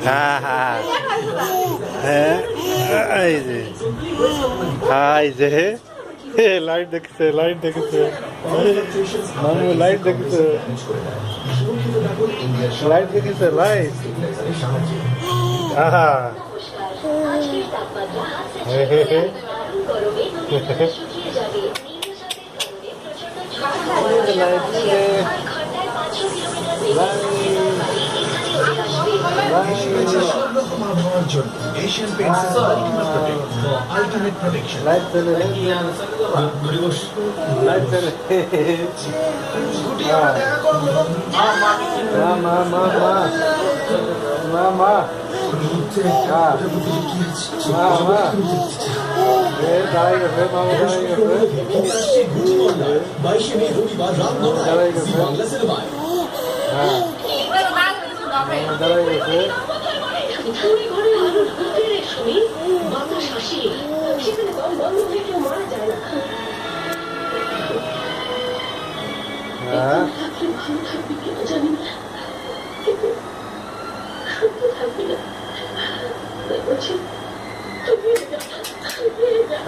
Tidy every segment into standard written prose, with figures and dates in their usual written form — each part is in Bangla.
হ্যাঁ হ্যাঁ হ্যাঁ এই যে এই যে লাইট দেখছে মামু লাইট দেখছে লাইট আহা Asian Paints is ultimate protect for ultimate protection.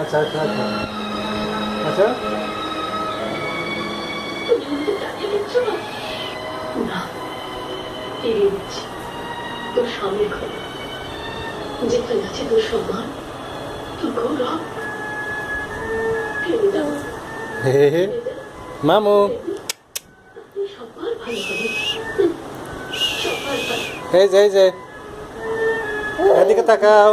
আচ্ছা আচ্ছা আচ্ছা আচ্ছা তোর সামনে ঘর যেখানে আছে তোর সম্মান তোর গৌরব মামু সবার ভালো হবে সবার ভালো এই যে এদিকে তাকাও